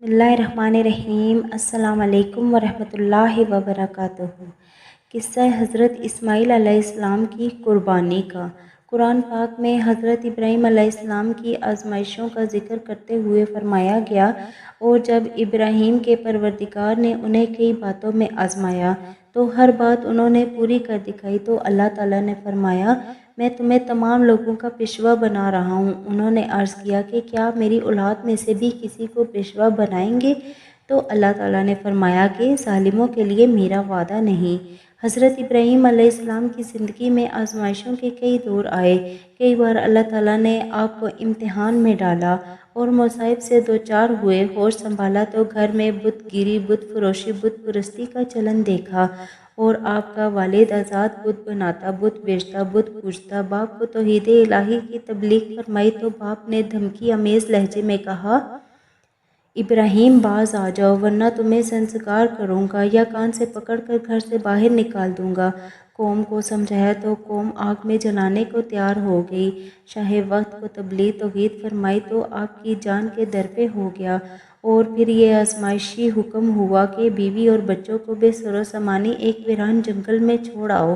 بسم اللہ الرحمن الرحیم۔ السلام علیکم ورحمۃ اللہ وبرکاتہ۔ قصہ حضرت اسماعیل علیہ السلام کی قربانی کا۔ قرآن پاک میں حضرت ابراہیم علیہ السلام کی آزمائشوں کا ذکر کرتے ہوئے فرمایا گیا، اور جب ابراہیم کے پروردگار نے انہیں کئی باتوں میں آزمایا تو ہر بات انہوں نے پوری کر دکھائی تو اللہ تعالیٰ نے فرمایا، میں تمہیں تمام لوگوں کا پیشوا بنا رہا ہوں۔ انہوں نے عرض کیا کہ کیا میری اولاد میں سے بھی کسی کو پیشوا بنائیں گے؟ تو اللہ تعالیٰ نے فرمایا کہ ظالموں کے لیے میرا وعدہ نہیں۔ حضرت ابراہیم علیہ السلام کی زندگی میں آزمائشوں کے کئی دور آئے۔ کئی بار اللہ تعالیٰ نے آپ کو امتحان میں ڈالا اور مصائب سے دوچار ہوئے۔ ہوش سنبھالا تو گھر میں بت گیری، بت فروشی، بت پرستی کا چلن دیکھا، اور آپ کا والد آزاد بت بناتا، بت بیچتا، بت پوجتا۔ باپ کو توحید الہی کی تبلیغ فرمائی تو باپ نے دھمکی آمیز لہجے میں کہا، ابراہیم باز آ جاؤ ورنہ تمہیں سنسکار کروں گا یا کان سے پکڑ کر گھر سے باہر نکال دوں گا۔ قوم کو سمجھایا تو قوم آگ میں جلانے کو تیار ہو گئی۔ شاہ وقت کو تبلیغ توحید فرمائی تو آپ کی جان کے در پہ ہو گیا، اور پھر یہ آزمائشی حکم ہوا کہ بیوی اور بچوں کو بے سر و سامانی ایک ویران جنگل میں چھوڑ آؤ،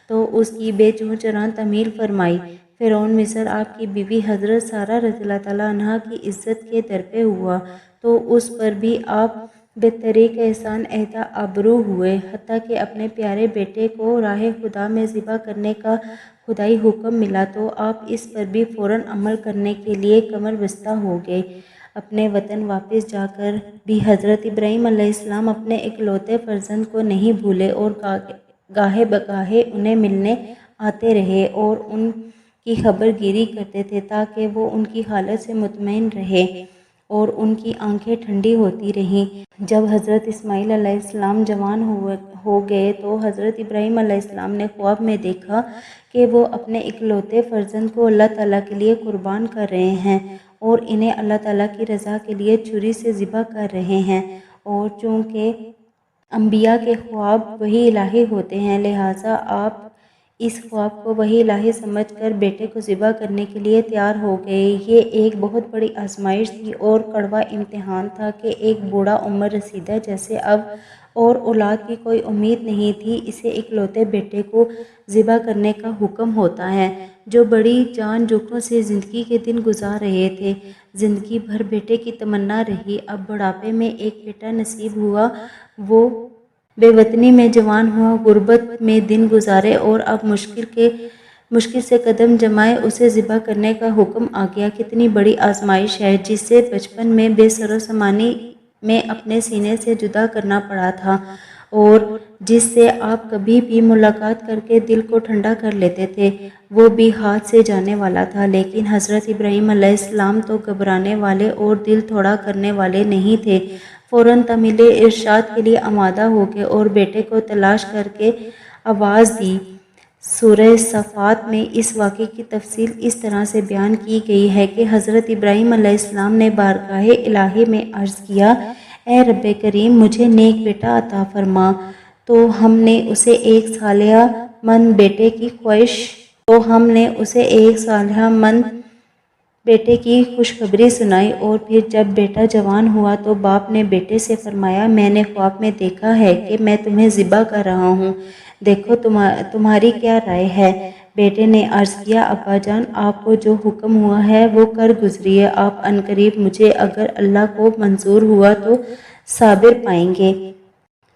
تو اس کی بے چوں چرا تعمیل فرمائی۔ فرعون مصر آپ کی بیوی حضرت سارہ رضی اللہ تعالیٰ عنہا کی عزت کے در پہ ہوا تو اس پر بھی آپ بے طریق احسان اہدا آبرو ہوئے، حتیٰ کہ اپنے پیارے بیٹے کو راہ خدا میں ذبح کرنے کا خدائی حکم ملا تو آپ اس پر بھی فوراً عمل کرنے کے لیے کمر بستہ ہو گئے۔ اپنے وطن واپس جا کر بھی حضرت ابراہیم علیہ السلام اپنے اکلوتے فرزند کو نہیں بھولے، اور گاہے بگاہے انہیں ملنے آتے رہے اور ان کی خبر گیری کرتے تھے تاکہ وہ ان کی حالت سے مطمئن رہے اور ان کی آنکھیں ٹھنڈی ہوتی رہیں۔ جب حضرت اسماعیل علیہ السلام جوان ہو گئے تو حضرت ابراہیم علیہ السلام نے خواب میں دیکھا کہ وہ اپنے اکلوتے فرزند کو اللہ تعالیٰ کے لیے قربان کر رہے ہیں اور انہیں اللہ تعالیٰ کی رضا کے لیے چھری سے ذبح کر رہے ہیں، اور چونکہ انبیاء کے خواب وحی الہی ہوتے ہیں لہٰذا آپ اس خواب کو وحی الہی سمجھ کر بیٹے کو ذبح کرنے کے لیے تیار ہو گئے۔ یہ ایک بہت بڑی آزمائش تھی اور کڑوا امتحان تھا کہ ایک بوڑھا عمر رسیدہ جیسے اب اور اولاد کی کوئی امید نہیں تھی، اسے اکلوتے بیٹے کو ذبح کرنے کا حکم ہوتا ہے، جو بڑی جان جوکھوں سے زندگی کے دن گزار رہے تھے۔ زندگی بھر بیٹے کی تمنا رہی، اب بڑھاپے میں ایک بیٹا نصیب ہوا، وہ بے وطنی میں جوان ہوا، غربت میں دن گزارے اور اب مشکل سے قدم جمائے اسے ذبح کرنے کا حکم آ گیا۔ کتنی بڑی آزمائش ہے جسے بچپن میں بے سر و سامانی میں اپنے سینے سے جدا کرنا پڑا تھا، اور جس سے آپ کبھی بھی ملاقات کر کے دل کو ٹھنڈا کر لیتے تھے، وہ بھی ہاتھ سے جانے والا تھا۔ لیکن حضرت ابراہیم علیہ السلام تو گھبرانے والے اور دل تھوڑا کرنے والے نہیں تھے، فوراً تعمیل ارشاد کے لیے آمادہ ہو گئے اور بیٹے کو تلاش کر کے آواز دی۔ سورہ صافات میں اس واقعے کی تفصیل اس طرح سے بیان کی گئی ہے کہ حضرت ابراہیم علیہ السلام نے بارگاہ الہی میں عرض کیا، اے رب کریم مجھے نیک بیٹا عطا فرما۔ تو ہم نے اسے ایک صالح مند بیٹے کی خوشخبری سنائی، اور پھر جب بیٹا جوان ہوا تو باپ نے بیٹے سے فرمایا، میں نے خواب میں دیکھا ہے کہ میں تمہیں ذبح کر رہا ہوں، دیکھو تمہاری کیا رائے ہے؟ بیٹے نے عرض کیا، ابا جان آپ کو جو حکم ہوا ہے وہ کر گزریے، آپ عنقریب مجھے اگر اللہ کو منظور ہوا تو صابر پائیں گے۔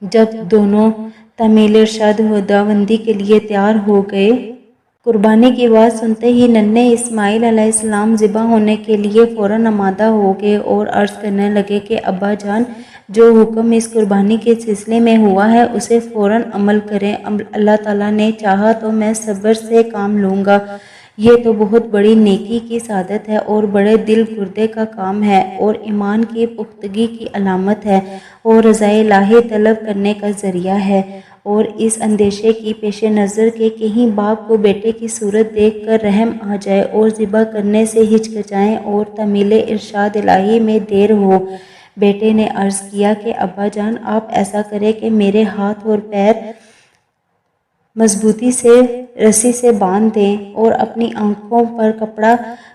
جب دونوں تعمیل ارشاد خداوندی کے لیے تیار ہو گئے، قربانی کی آواز سنتے ہی ننھے اسماعیل علیہ السلام ذبح ہونے کے لیے فوراً آمادہ ہو گئے اور عرض کرنے لگے کہ ابا جان جو حکم اس قربانی کے سلسلے میں ہوا ہے اسے فوراً عمل کریں، اللہ تعالیٰ نے چاہا تو میں صبر سے کام لوں گا۔ یہ تو بہت بڑی نیکی کی سعادت ہے اور بڑے دل گردے کا کام ہے اور ایمان کی پختگی کی علامت ہے اور رضا الہی طلب کرنے کا ذریعہ ہے، اور اس اندیشے کی پیش نظر کہ کہیں باپ کو بیٹے کی صورت دیکھ کر رحم آ جائے اور ذبح کرنے سے ہچکچائیں اور تعمیل ارشاد الہی میں دیر ہو، بیٹے نے عرض کیا کہ ابا جان آپ ایسا کریں کہ میرے ہاتھ اور پیر مضبوطی سے رسی سے باندھ دیں اور اپنی آنکھوں پر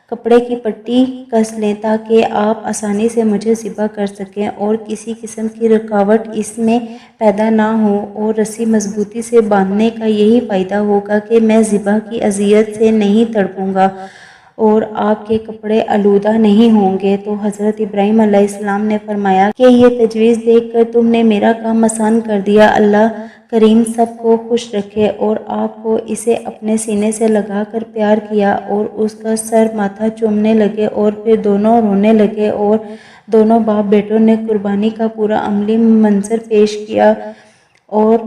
کپڑے کی پٹی کس لیں تاکہ آپ آسانی سے مجھے ذبح کر سکیں اور کسی قسم کی رکاوٹ اس میں پیدا نہ ہو، اور رسی مضبوطی سے باندھنے کا یہی فائدہ ہوگا کہ میں ذبح کی اذیت سے نہیں تڑپوں گا اور آپ کے کپڑے آلودہ نہیں ہوں گے۔ تو حضرت ابراہیم علیہ السلام نے فرمایا کہ یہ تجویز دیکھ کر تم نے میرا کام آسان کر دیا، اللہ کریم سب کو خوش رکھے۔ اور آپ کو اسے اپنے سینے سے لگا کر پیار کیا اور اس کا سر ماتھا چومنے لگے اور پھر دونوں رونے لگے، اور دونوں باپ بیٹوں نے قربانی کا پورا عملی منظر پیش کیا۔ اور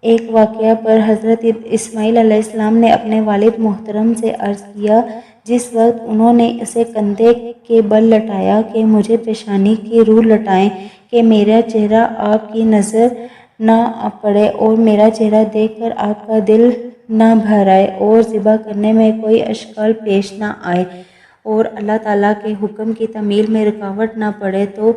ایک واقعہ پر حضرت اسماعیل علیہ السلام نے اپنے والد محترم سے عرض کیا، جس وقت انہوں نے اسے کندھے کے بل لٹایا کہ مجھے پیشانی کی روح لٹائیں کہ میرا چہرہ آپ کی نظر نہ پڑے اور میرا چہرہ دیکھ کر آپ کا دل نہ بھر آئے اور ذبح کرنے میں کوئی اشکال پیش نہ آئے اور اللہ تعالیٰ کے حکم کی تعمیل میں رکاوٹ نہ پڑے۔ تو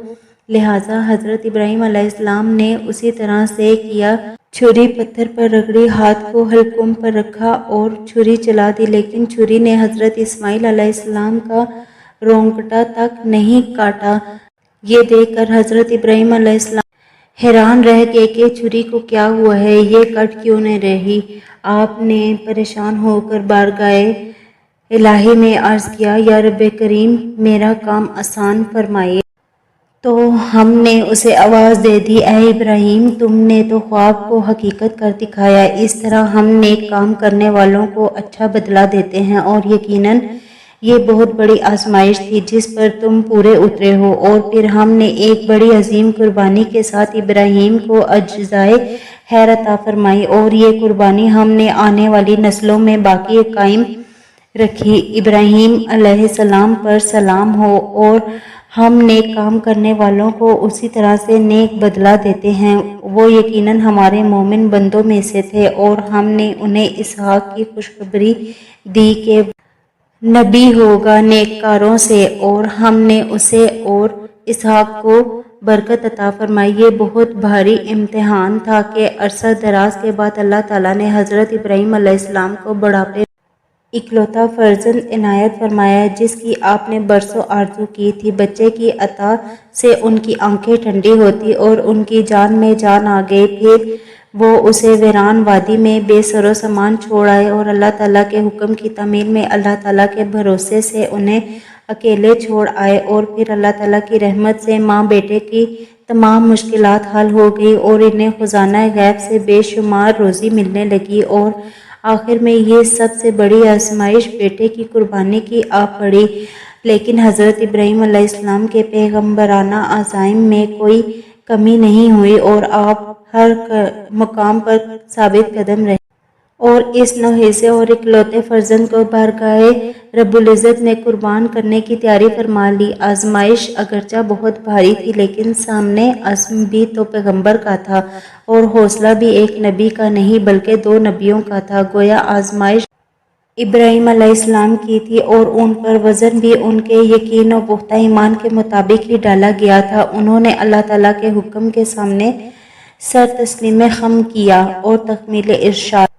لہٰذا حضرت ابراہیم علیہ السلام نے اسی طرح سے کیا، چھری پتھر پر رگڑی، ہاتھ کو حلقوم پر رکھا اور چھری چلا دی، لیکن چھری نے حضرت اسماعیل علیہ السلام کا رونگٹا تک نہیں کاٹا۔ یہ دیکھ کر حضرت ابراہیم علیہ السلام حیران رہ گئے کہ چھری کو کیا ہوا ہے، یہ کٹ کیوں نہیں رہی۔ آپ نے پریشان ہو کر بارگاہ الہی میں عرض کیا، یا رب کریم میرا کام آسان فرمائیے۔ تو ہم نے اسے آواز دے دی، اے ابراہیم تم نے تو خواب کو حقیقت کر دکھایا، اس طرح ہم نیک کام کرنے والوں کو اچھا بدلہ دیتے ہیں، اور یقیناً یہ بہت بڑی آزمائش تھی جس پر تم پورے اترے ہو۔ اور پھر ہم نے ایک بڑی عظیم قربانی کے ساتھ ابراہیم کو اجزائے خیر عطا فرمائی، اور یہ قربانی ہم نے آنے والی نسلوں میں باقی قائم رکھی۔ ابراہیم علیہ السلام پر سلام ہو، اور ہم نیک کام کرنے والوں کو اسی طرح سے نیک بدلہ دیتے ہیں۔ وہ یقیناً ہمارے مومن بندوں میں سے تھے، اور ہم نے انہیں اسحاق کی خوشخبری دی کہ نبی ہوگا نیککاروں سے، اور ہم نے اسے اور اسحاق کو برکت عطا فرمائی۔ یہ بہت بھاری امتحان تھا کہ عرصہ دراز کے بعد اللہ تعالیٰ نے حضرت ابراہیم علیہ السلام کو بڑھاپے اکلوتا فرزند عنایت فرمایا جس کی آپ نے برسوں آرزو کی تھی۔ بچے کی عطا سے ان کی آنکھیں ٹھنڈی ہوتی اور ان کی جان میں جان آ گئی۔ پھر وہ اسے ویران وادی میں بے سر و سامان چھوڑ آئے اور اللہ تعالیٰ کے حکم کی تعمیل میں اللہ تعالیٰ کے بھروسے سے انہیں اکیلے چھوڑ آئے، اور پھر اللہ تعالیٰ کی رحمت سے ماں بیٹے کی تمام مشکلات حل ہو گئی اور انہیں خزانہ غیب سے بے شمار روزی ملنے لگی، اور آخر میں یہ سب سے بڑی آزمائش بیٹے کی قربانی کی آ پڑی۔ لیکن حضرت ابراہیم علیہ السلام کے پیغمبرانہ عزائم میں کوئی کمی نہیں ہوئی اور آپ ہر مقام پر ثابت قدم رہے اور اس نوحیزے اور اکلوتے فرزند کو بارگاہ رب العزت میں قربان کرنے کی تیاری فرما لی۔ آزمائش اگرچہ بہت بھاری تھی لیکن سامنے عزم بھی تو پیغمبر کا تھا اور حوصلہ بھی ایک نبی کا نہیں بلکہ دو نبیوں کا تھا۔ گویا آزمائش ابراہیم علیہ السلام کی تھی اور ان پر وزن بھی ان کے یقین و پختہ ایمان کے مطابق ہی ڈالا گیا تھا۔ انہوں نے اللہ تعالیٰ کے حکم کے سامنے سر تسلیم خم کیا اور تکمیل ارشاد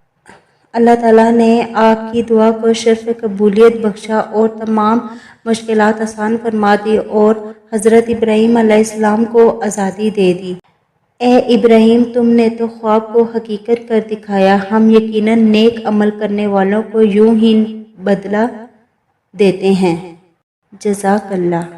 اللہ تعالیٰ نے آپ کی دعا کو شرف قبولیت بخشا اور تمام مشکلات آسان فرما دی اور حضرت ابراہیم علیہ السلام کو آزادی دے دی۔ اے ابراہیم تم نے تو خواب کو حقیقت کر دکھایا، ہم یقیناً نیک عمل کرنے والوں کو یوں ہی بدلہ دیتے ہیں۔ جزاک اللہ۔